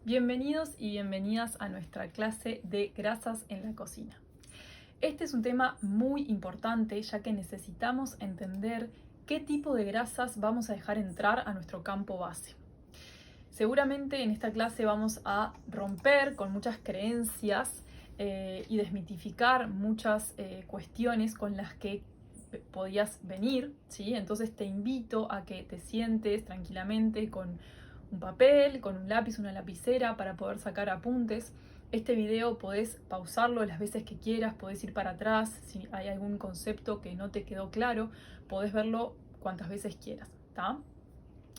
Bienvenidos y bienvenidas a nuestra clase de grasas en la cocina. Este es un tema muy importante ya que necesitamos entender qué tipo de grasas vamos a dejar entrar a nuestro campo base. Seguramente en esta clase vamos a romper con muchas creencias y desmitificar muchas cuestiones con las que podías venir, ¿sí? Entonces te invito a que te sientes tranquilamente con un papel, con un lápiz, una lapicera para poder sacar apuntes. Este video podés pausarlo las veces que quieras, podés ir para atrás, si hay algún concepto que no te quedó claro, podés verlo cuantas veces quieras, ¿tá?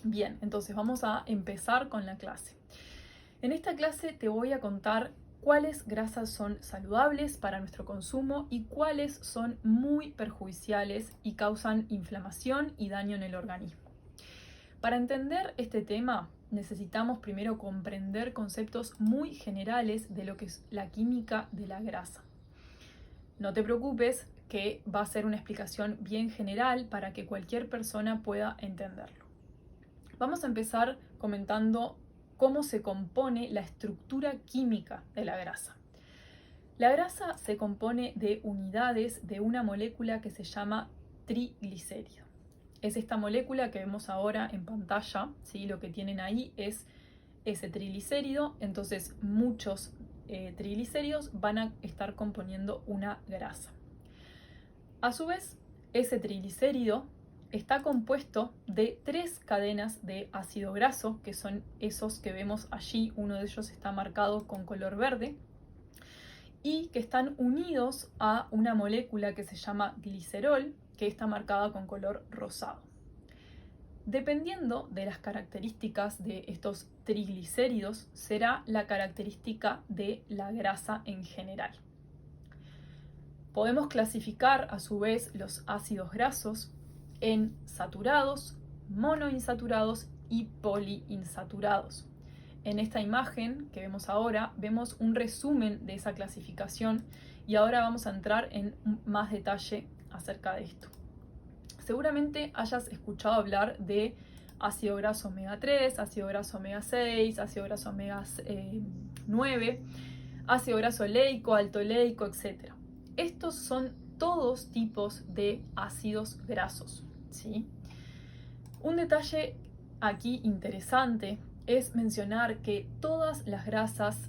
Bien, entonces vamos a empezar con la clase. En esta clase te voy a contar cuáles grasas son saludables para nuestro consumo y cuáles son muy perjudiciales y causan inflamación y daño en el organismo. Para entender este tema, necesitamos primero comprender conceptos muy generales de lo que es la química de la grasa. No te preocupes que va a ser una explicación bien general para que cualquier persona pueda entenderlo. Vamos a empezar comentando cómo se compone la estructura química de la grasa. La grasa se compone de unidades de una molécula que se llama triglicérido. Es esta molécula que vemos ahora en pantalla, ¿sí? Lo que tienen ahí es ese triglicérido, entonces muchos triglicéridos van a estar componiendo una grasa. A su vez, ese triglicérido está compuesto de 3 cadenas de ácido graso, que son esos que vemos allí, uno de ellos está marcado con color verde, y que están unidos a una molécula que se llama glicerol, que está marcada con color rosado. Dependiendo de las características de estos triglicéridos, será la característica de la grasa en general. Podemos clasificar a su vez los ácidos grasos en saturados, monoinsaturados y poliinsaturados. En esta imagen que vemos ahora, vemos un resumen de esa clasificación y ahora vamos a entrar en más detalle acerca de esto. Seguramente hayas escuchado hablar de ácido graso omega 3, ácido graso omega 6, ácido graso omega 9, ácido graso oleico, alto oleico, etc. Estos son todos tipos de ácidos grasos, ¿sí? Un detalle aquí interesante es mencionar que todas las grasas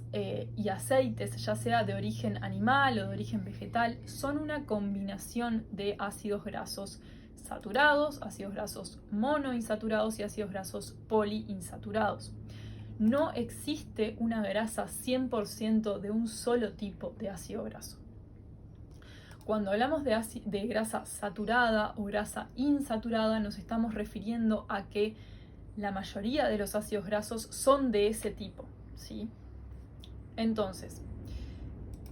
y aceites, ya sea de origen animal o de origen vegetal, son una combinación de ácidos grasos saturados, ácidos grasos monoinsaturados y ácidos grasos poliinsaturados. No existe una grasa 100% de un solo tipo de ácido graso. Cuando hablamos de grasa saturada o grasa insaturada, nos estamos refiriendo a que la mayoría de los ácidos grasos son de ese tipo, ¿sí? Entonces,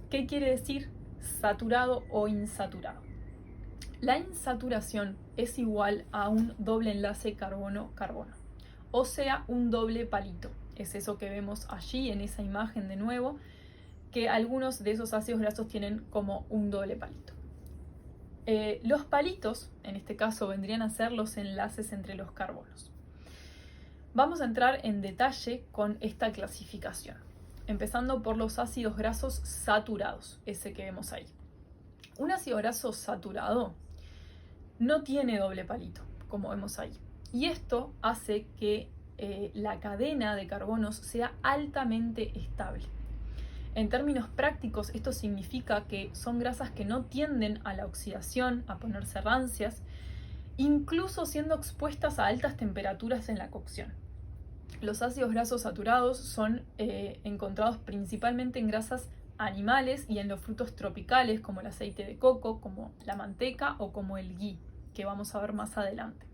¿qué quiere decir saturado o insaturado? La insaturación es igual a un doble enlace carbono-carbono, o sea, un doble palito. Es eso que vemos allí en esa imagen de nuevo, que algunos de esos ácidos grasos tienen como un doble palito. Los palitos, en este caso, vendrían a ser los enlaces entre los carbonos. Vamos a entrar en detalle con esta clasificación, empezando por los ácidos grasos saturados, ese que vemos ahí. Un ácido graso saturado no tiene doble palito, como vemos ahí, y esto hace que la cadena de carbonos sea altamente estable. En términos prácticos, esto significa que son grasas que no tienden a la oxidación, a ponerse rancias, incluso siendo expuestas a altas temperaturas en la cocción. Los ácidos grasos saturados son encontrados principalmente en grasas animales y en los frutos tropicales como el aceite de coco, como la manteca o como el ghee, que vamos a ver más adelante.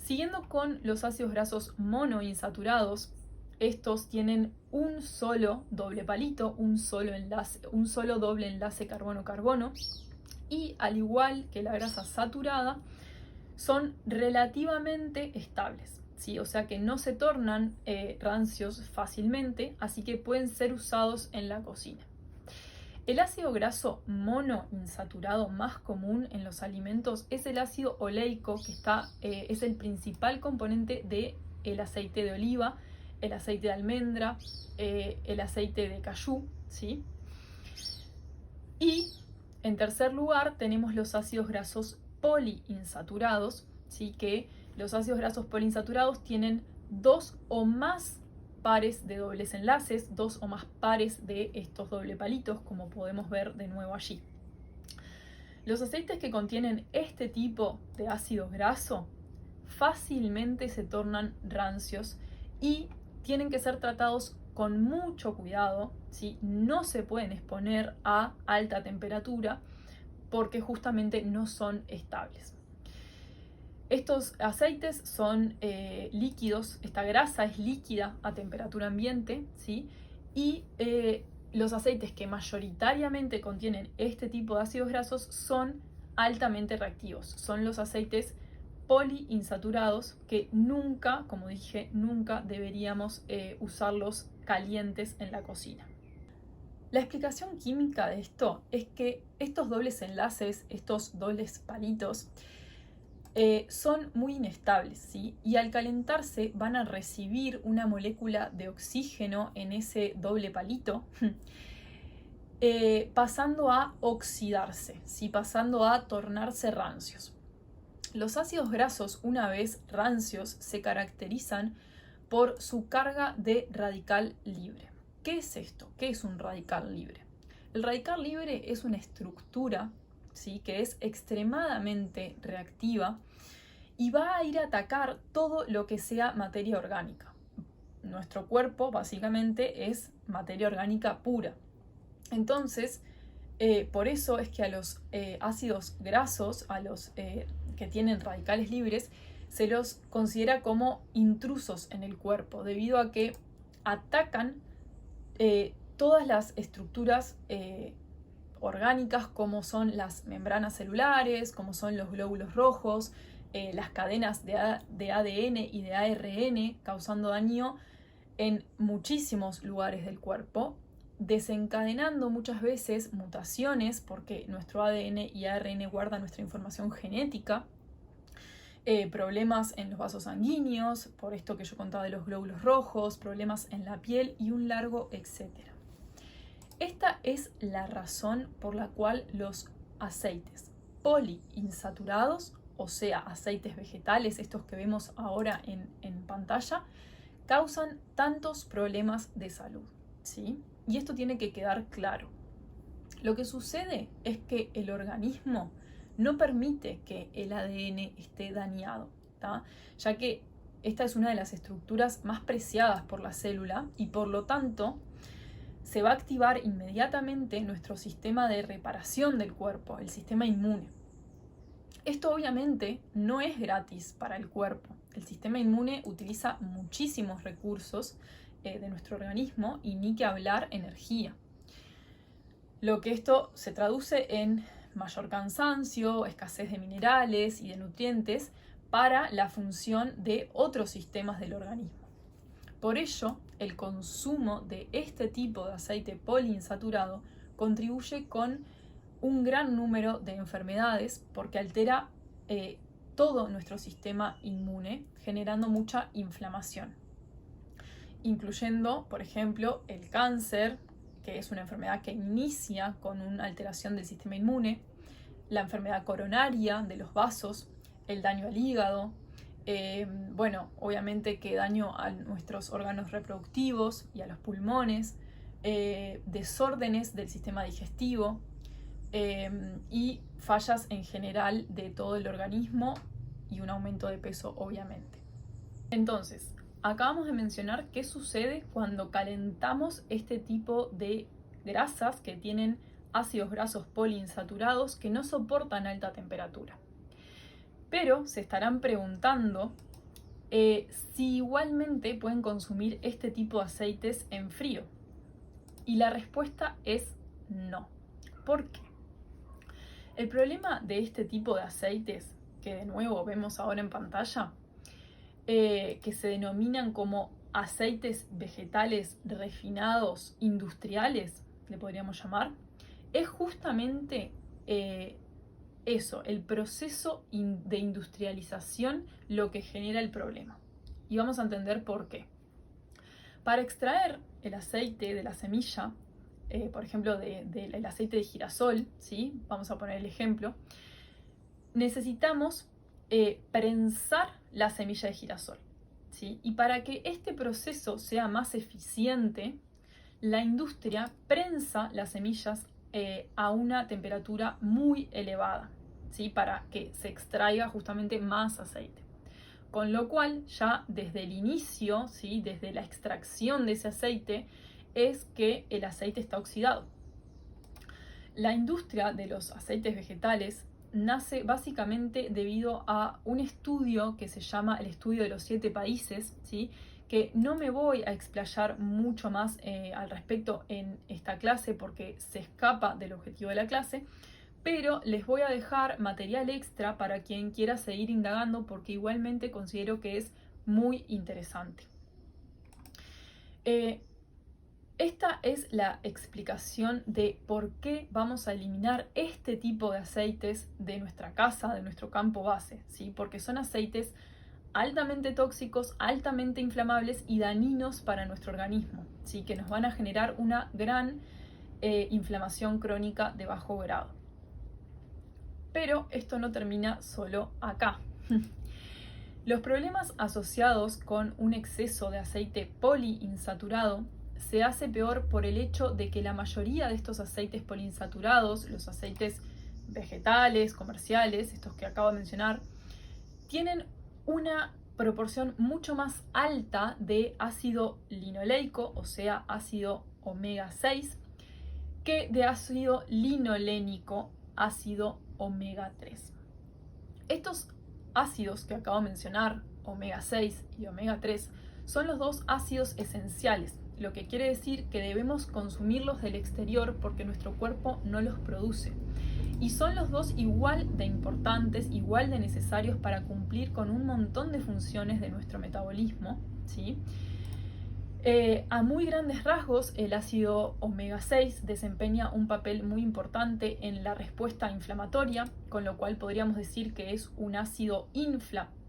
Siguiendo con los ácidos grasos monoinsaturados, estos tienen un solo doble palito, un solo doble enlace carbono-carbono, y al igual que la grasa saturada, son relativamente estables, ¿sí? O sea que no se tornan rancios fácilmente, así que pueden ser usados en la cocina. El ácido graso monoinsaturado más común en los alimentos es el ácido oleico, que es el principal componente del aceite de oliva el aceite de almendra, el aceite de cayú, ¿sí? Y en tercer lugar tenemos los ácidos grasos poliinsaturados, ¿sí? Que los ácidos grasos poliinsaturados tienen 2 o más pares de dobles enlaces, 2 o más pares de estos doble palitos, como podemos ver de nuevo allí. Los aceites que contienen este tipo de ácido graso fácilmente se tornan rancios y tienen que ser tratados con mucho cuidado, ¿sí? No se pueden exponer a alta temperatura porque justamente no son estables. Estos aceites son líquidos, esta grasa es líquida a temperatura ambiente, ¿sí? Y los aceites que mayoritariamente contienen este tipo de ácidos grasos son altamente reactivos, son los aceites poliinsaturados que nunca, como dije, nunca deberíamos usarlos calientes en la cocina. La explicación química de esto es que estos dobles enlaces, estos dobles palitos, son muy inestables, ¿sí? Y al calentarse van a recibir una molécula de oxígeno en ese doble palito, pasando a oxidarse, ¿sí? Pasando a tornarse rancios. Los ácidos grasos, una vez rancios, se caracterizan por su carga de radical libre. ¿Qué es esto? ¿Qué es un radical libre? El radical libre es una estructura, ¿sí? Que es extremadamente reactiva y va a ir a atacar todo lo que sea materia orgánica. Nuestro cuerpo básicamente es materia orgánica pura. Entonces, por eso es que a los ácidos grasos, a los que tienen radicales libres, se los considera como intrusos en el cuerpo, debido a que atacan todas las estructuras orgánicas, como son las membranas celulares, como son los glóbulos rojos, las cadenas de ADN y de ARN, causando daño en muchísimos lugares del cuerpo, desencadenando muchas veces mutaciones, porque nuestro ADN y ARN guardan nuestra información genética, problemas en los vasos sanguíneos, por esto que yo contaba de los glóbulos rojos, problemas en la piel y un largo etcétera. Esta es la razón por la cual los aceites poliinsaturados, o sea, aceites vegetales, estos que vemos ahora en pantalla, causan tantos problemas de salud, ¿sí? Y esto tiene que quedar claro. Lo que sucede es que el organismo no permite que el ADN esté dañado, ¿tá? Ya que esta es una de las estructuras más preciadas por la célula y por lo tanto se va a activar inmediatamente nuestro sistema de reparación del cuerpo, el sistema inmune. Esto obviamente no es gratis para el cuerpo. El sistema inmune utiliza muchísimos recursos de nuestro organismo y ni que hablar energía. Lo que esto se traduce en mayor cansancio, escasez de minerales y de nutrientes para la función de otros sistemas del organismo. Por ello, el consumo de este tipo de aceite poliinsaturado contribuye con un gran número de enfermedades porque altera todo nuestro sistema inmune, generando mucha inflamación, incluyendo, por ejemplo, el cáncer, que es una enfermedad que inicia con una alteración del sistema inmune, la enfermedad coronaria de los vasos, el daño al hígado, obviamente que daño a nuestros órganos reproductivos y a los pulmones, desórdenes del sistema digestivo y fallas en general de todo el organismo y un aumento de peso, obviamente. Entonces, acabamos de mencionar qué sucede cuando calentamos este tipo de grasas que tienen ácidos grasos poliinsaturados que no soportan alta temperatura. Pero se estarán preguntando si igualmente pueden consumir este tipo de aceites en frío. Y la respuesta es no. ¿Por qué? El problema de este tipo de aceites, que de nuevo vemos ahora en pantalla, que se denominan como aceites vegetales refinados industriales, le podríamos llamar, es justamente eso, el proceso de industrialización lo que genera el problema. Y vamos a entender por qué. Para extraer el aceite de la semilla, por ejemplo, del aceite de girasol, ¿sí? Vamos a poner el ejemplo, necesitamos prensar la semilla de girasol, ¿sí? Y para que este proceso sea más eficiente, la industria prensa las semillas a una temperatura muy elevada, ¿sí? Para que se extraiga justamente más aceite. Con lo cual, ya desde el inicio, ¿sí? Desde la extracción de ese aceite, es que el aceite está oxidado. La industria de los aceites vegetales nace básicamente debido a un estudio que se llama el estudio de los 7 países, ¿sí? Que no me voy a explayar mucho más al respecto en esta clase porque se escapa del objetivo de la clase, pero les voy a dejar material extra para quien quiera seguir indagando porque igualmente considero que es muy interesante. Esta es la explicación de por qué vamos a eliminar este tipo de aceites de nuestra casa, de nuestro campo base, ¿sí? Porque son aceites altamente tóxicos, altamente inflamables y dañinos para nuestro organismo, ¿sí? Que nos van a generar una gran inflamación crónica de bajo grado. Pero esto no termina solo acá. Los problemas asociados con un exceso de aceite poliinsaturado se hace peor por el hecho de que la mayoría de estos aceites poliinsaturados, los aceites vegetales, comerciales, estos que acabo de mencionar, tienen una proporción mucho más alta de ácido linoleico, o sea, ácido omega 6, que de ácido linolénico, ácido omega 3. Estos ácidos que acabo de mencionar, omega 6 y omega 3, son los dos ácidos esenciales, lo que quiere decir que debemos consumirlos del exterior porque nuestro cuerpo no los produce. Y son los dos igual de importantes, igual de necesarios para cumplir con un montón de funciones de nuestro metabolismo, ¿sí? A muy grandes rasgos, el ácido omega 6 desempeña un papel muy importante en la respuesta inflamatoria, con lo cual podríamos decir que es un ácido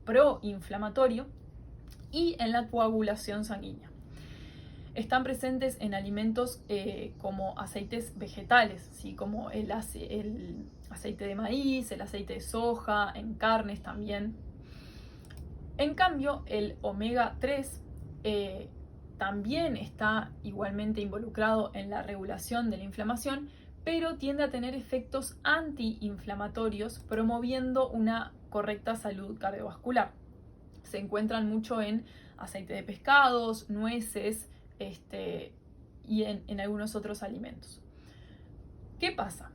proinflamatorio, y en la coagulación sanguínea. Están presentes en alimentos como aceites vegetales, ¿sí? Como el aceite de maíz, el aceite de soja, en carnes también. En cambio, el omega 3 también está igualmente involucrado en la regulación de la inflamación, pero tiende a tener efectos antiinflamatorios, promoviendo una correcta salud cardiovascular. Se encuentran mucho en aceite de pescados, nueces, y en algunos otros alimentos. ¿Qué pasa?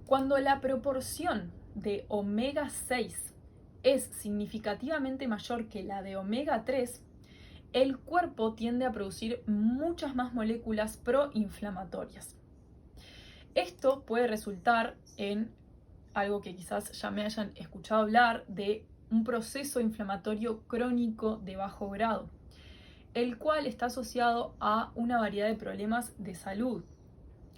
Cuando la proporción de omega 6 es significativamente mayor que la de omega 3, el cuerpo tiende a producir muchas más moléculas proinflamatorias. Esto puede resultar en algo que quizás ya me hayan escuchado hablar de un proceso inflamatorio crónico de bajo grado, el cual está asociado a una variedad de problemas de salud.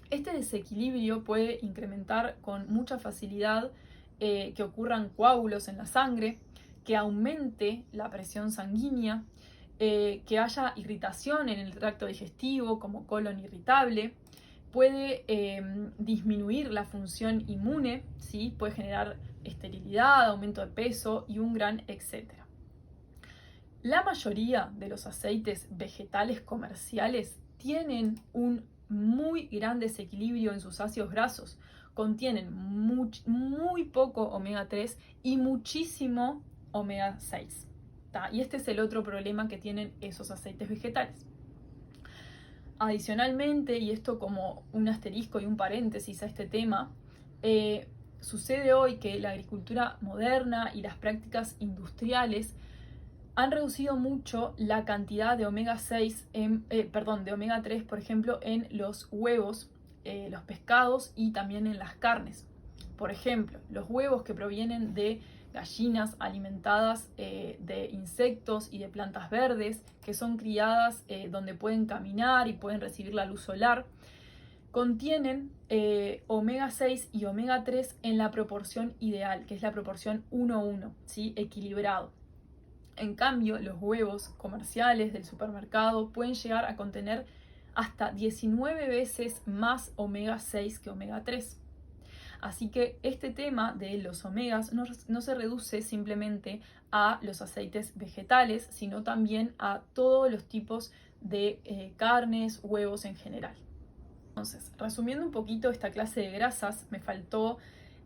Este desequilibrio puede incrementar con mucha facilidad que ocurran coágulos en la sangre, que aumente la presión sanguínea, que haya irritación en el tracto digestivo como colon irritable, puede disminuir la función inmune, ¿sí? Puede generar esterilidad, aumento de peso y un gran etcétera. La mayoría de los aceites vegetales comerciales tienen un muy gran desequilibrio en sus ácidos grasos. Contienen muy poco omega 3 y muchísimo omega 6. Y este es el otro problema que tienen esos aceites vegetales. Adicionalmente, y esto como un asterisco y un paréntesis a este tema, sucede hoy que la agricultura moderna y las prácticas industriales han reducido mucho la cantidad de omega 6, de omega 3, por ejemplo, en los huevos, los pescados y también en las carnes. Por ejemplo, los huevos que provienen de gallinas alimentadas de insectos y de plantas verdes, que son criadas donde pueden caminar y pueden recibir la luz solar, contienen omega 6 y omega 3 en la proporción ideal, que es la proporción 1:1, ¿sí? Equilibrado. En cambio, los huevos comerciales del supermercado pueden llegar a contener hasta 19 veces más omega 6 que omega 3. Así que este tema de los omegas no se reduce simplemente a los aceites vegetales, sino también a todos los tipos de carnes, huevos en general. Entonces, resumiendo un poquito esta clase de grasas, me faltó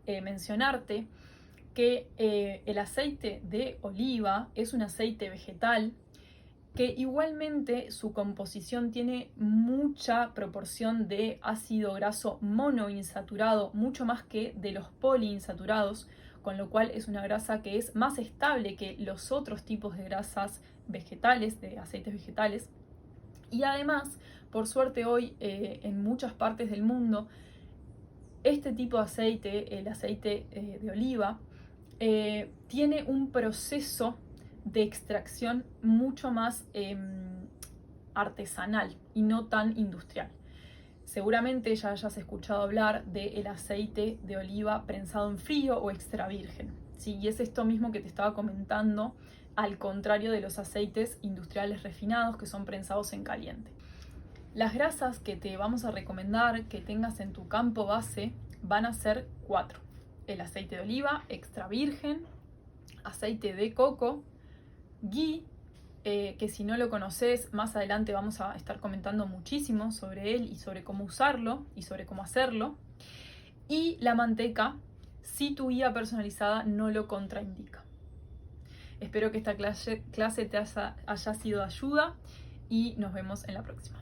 mencionarte que el aceite de oliva es un aceite vegetal que igualmente su composición tiene mucha proporción de ácido graso monoinsaturado, mucho más que de los poliinsaturados, con lo cual es una grasa que es más estable que los otros tipos de grasas vegetales, de aceites vegetales. Y además, por suerte hoy en muchas partes del mundo, este tipo de aceite, el aceite de oliva, tiene un proceso de extracción mucho más artesanal y no tan industrial. Seguramente ya hayas escuchado hablar del aceite de oliva prensado en frío o extra virgen, ¿sí? Y es esto mismo que te estaba comentando, al contrario de los aceites industriales refinados que son prensados en caliente. Las grasas que te vamos a recomendar que tengas en tu campo base van a ser 4. El aceite de oliva extra virgen, aceite de coco, ghee, que si no lo conoces, más adelante vamos a estar comentando muchísimo sobre él y sobre cómo usarlo y sobre cómo hacerlo. Y la manteca, si tu guía personalizada no lo contraindica. Espero que esta clase te haya sido de ayuda y nos vemos en la próxima.